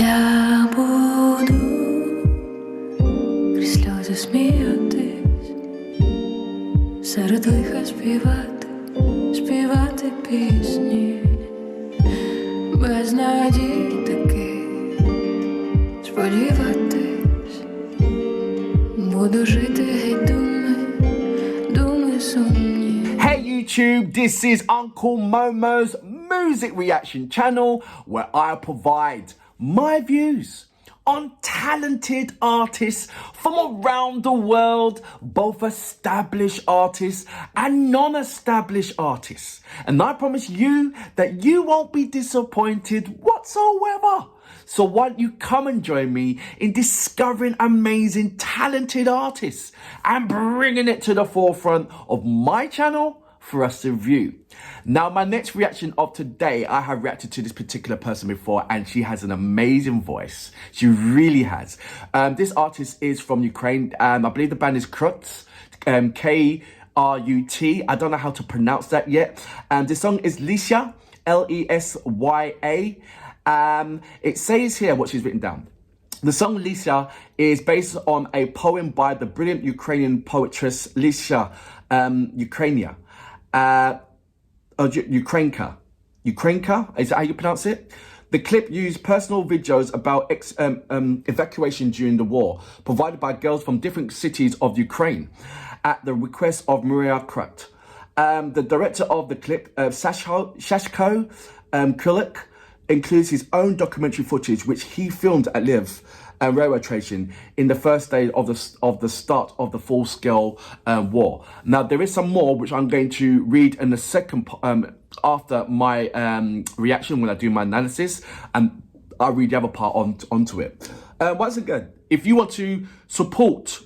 Я буду крізь сльози сміятись, серед лиха співати пісні, без надій таки сподіватись, буду жити геть думи сумні. Hey YouTube, this is Uncle Momo's music reaction channel where I provide my views on talented artists from around the world, both established artists and non-established artists. And I promise you that you won't be disappointed whatsoever. So why don't you come and join me in discovering amazing talented artists and bringing it to the forefront of my channel for us to view. Now, my next reaction of today, I have reacted to this particular person before and she has an amazing voice. She really has. This artist is from Ukraine. I believe the band is Krut, K-R-U-T. I don't know how to pronounce that yet. The song is Lysya, L-E-S-Y-A. It says here what she's written down. The song Lysya is based on a poem by the brilliant Ukrainian poetess Lysya Ukrainka. Ukrainka, is that how you pronounce it? The clip used personal videos about evacuation during the war, provided by girls from different cities of Ukraine, at the request of Maria Krut. The director of the clip, Shashko Kulik, includes his own documentary footage, which he filmed at Lviv railway station in the first day of the start of the full-scale war. Now, there is some more which I'm going to read in the second after my reaction when I do my analysis, and I'll read the other part onto it. Once again, if you want to support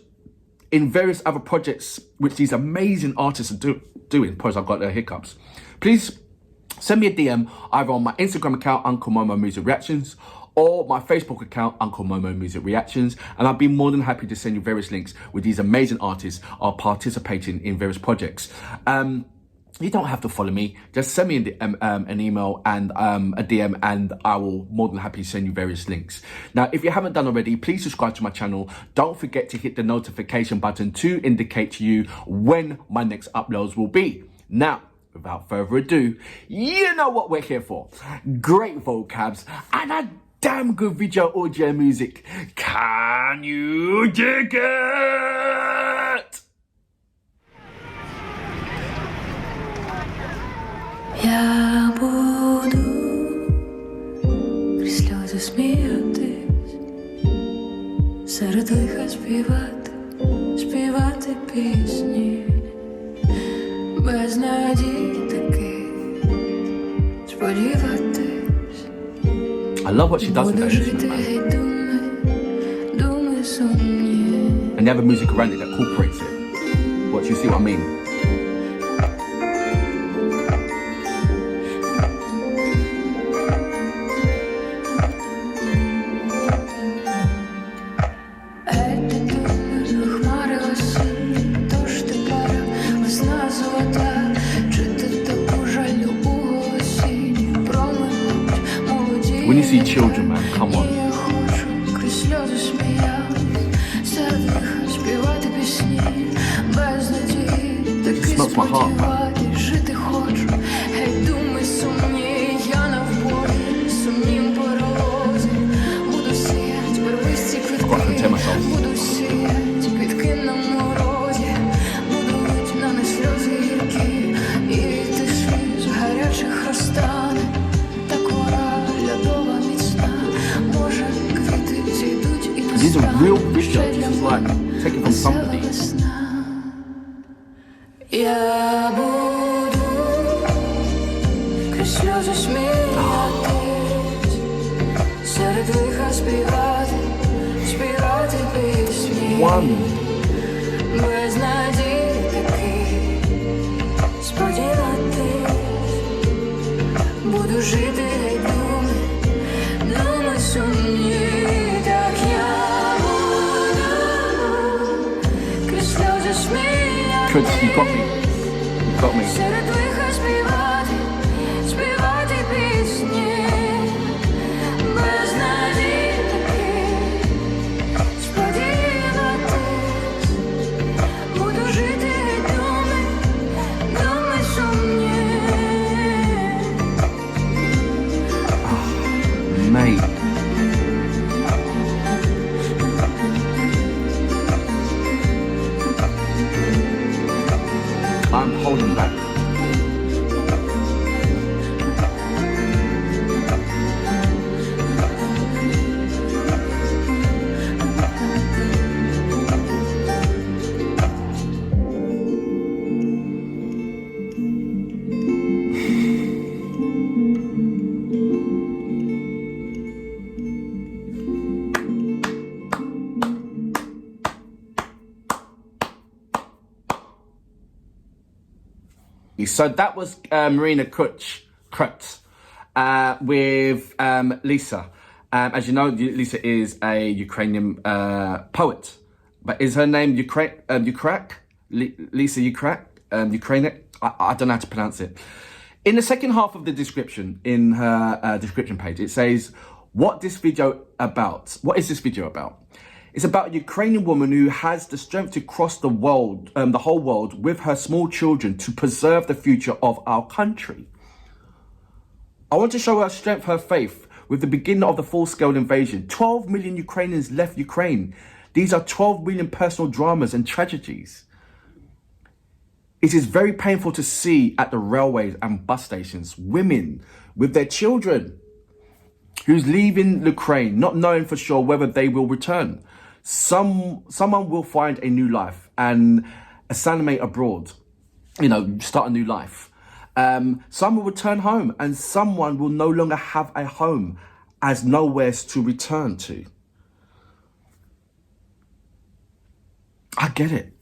in various other projects which these amazing artists are doing, pause, I've got the hiccups, please send me a DM either on my Instagram account, Uncle Momo Music Reactions, or my Facebook account, Uncle Momo Music Reactions, and I'll be more than happy to send you various links with these amazing artists are participating in various projects. You don't have to follow me, just send me an email and a DM, and I will more than happy send you various links. Now, if you haven't done already, please subscribe to my channel. Don't forget to hit the notification button to indicate to you when my next uploads will be. Now, without further ado, you know what we're here for. Great vocabs and a damn good video audio music. Can you dig it? Я буду крізь сльози сміятись, серед лиха співати пісні, без надій таки сподіватись. I love what she does with that instrument, man. And the other music around it that incorporates it. What, you see what I mean? When you see children, man, come on. It smells my heart, man. I've got to contain myself. These are real videos. This is like taken from somebody. Я буду крізь сльози сміятись, серед лиха співати пісні, без надії таки сподіватись, буду жити геть думи сумні. Так я буду крізь сльози сміятись. Chris, you got me. You got me. Серед лиха співати пісні, без надії. So that was Marina Kretz with Lisa. As you know, Lisa is a Ukrainian poet, but is her name Ukrak? Lisa Ukrak? Ukrainian? I don't know how to pronounce it. In the second half of the description, in her description page, it says, what is this video about? It's about a Ukrainian woman who has the strength to cross the world, the whole world, with her small children to preserve the future of our country. I want to show her strength, her faith, with the beginning of the full-scale invasion. 12 million Ukrainians left Ukraine. These are 12 million personal dramas and tragedies. It is very painful to see at the railways and bus stations women with their children who's leaving Ukraine, not knowing for sure whether they will return. Someone will find a new life and assimilate abroad, start a new life. Some will return home, and someone will no longer have a home as nowhere to return to. I get it.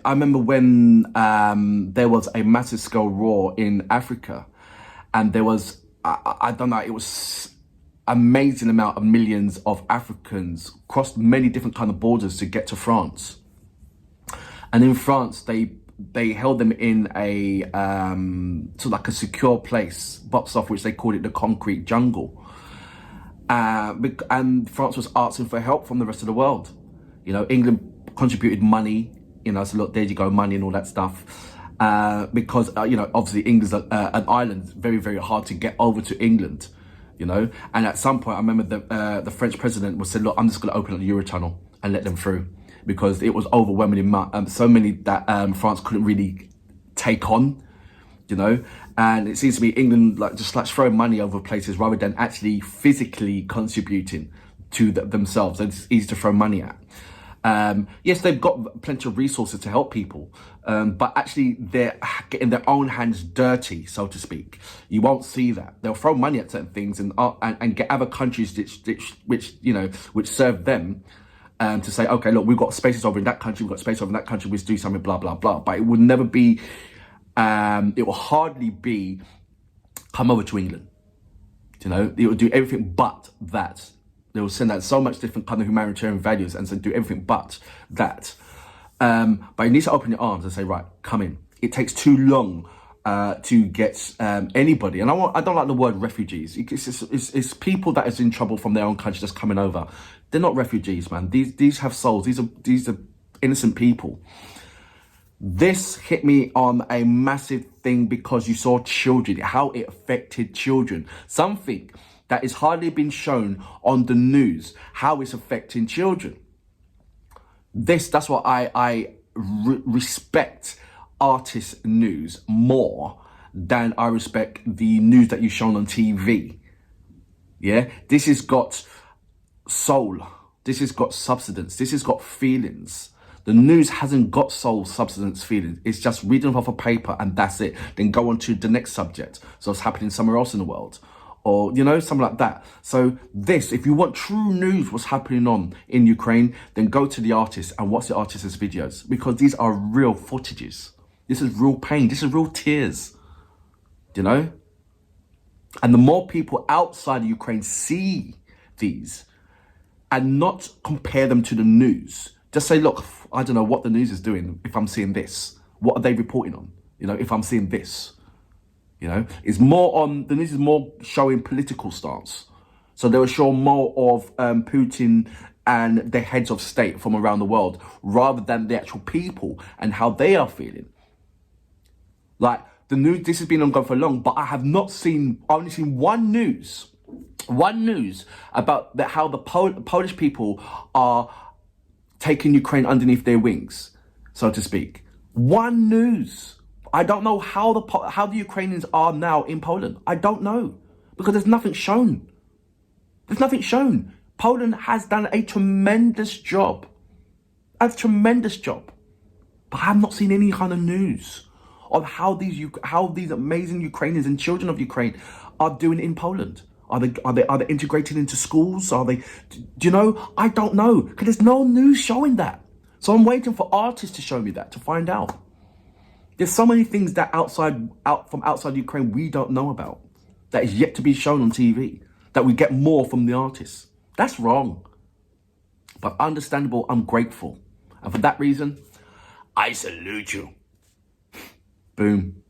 I remember when there was a massive scale war in Africa, and there was, I don't know, it was amazing amount of millions of Africans crossed many different kind of borders to get to France. And in France, they held them in a sort of like a secure place, boxed off, which they called it the concrete jungle. And France was asking for help from the rest of the world. England contributed money. So look, there you go, money and all that stuff. Because, obviously England's an island, very, very hard to get over to England, And at some point, I remember the French president was said, look, I'm just going to open up the Eurotunnel and let them through. Because it was overwhelming, so many that France couldn't really take on, And it seems to be England just throwing money over places rather than actually physically contributing to themselves. It's easy to throw money at. Yes, they've got plenty of resources to help people, but actually they're getting their own hands dirty, so to speak. You won't see that. They'll throw money at certain things and get other countries which serve them, to say, okay, look, we've got spaces over in that country, we've got space over in that country, we'll do something, blah, blah, blah. But it would never be, it will hardly be, come over to England. It will do everything but that. They will send out so much different kind of humanitarian values and so do everything but that. But you need to open your arms and say, right, come in. It takes too long to get anybody. And I don't like the word refugees. It's people that is in trouble from their own country just coming over. They're not refugees, man. These have souls. These are innocent people. This hit me on a massive thing because you saw children, how it affected children. Something that is hardly been shown on the news, how it's affecting children. That's why I respect artist news more than I respect the news that you've shown on TV. Yeah, this has got soul. This has got substance. This has got feelings. The news hasn't got soul, substance, feelings. It's just reading off a paper and that's it. Then go on to the next subject. So it's happening somewhere else in the world. Or, something like that. So this, if you want true news, what's happening on in Ukraine, then go to the artist and watch the artist's videos. Because these are real footages. This is real pain. This is real tears. And the more people outside of Ukraine see these and not compare them to the news. Just say, look, I don't know what the news is doing if I'm seeing this. What are they reporting on? If I'm seeing this. It's more on, the news is more showing political stance. So they will show more of Putin and the heads of state from around the world rather than the actual people and how they are feeling. Like the news, this has been ongoing for long, but I have not seen, I've only seen one news about how the Polish people are taking Ukraine underneath their wings, so to speak. One news. I don't know how the Ukrainians are now in Poland. I don't know because there's nothing shown. There's nothing shown. Poland has done a tremendous job. But I have not seen any kind of news of how these amazing Ukrainians and children of Ukraine are doing in Poland. Are they integrated into schools? Do you know? I don't know because there's no news showing that. So I'm waiting for artists to show me that, to find out. There's so many things that from outside Ukraine we don't know about, that is yet to be shown on TV, that we get more from the artists. That's wrong. But understandable, I'm grateful. And for that reason, I salute you. Boom.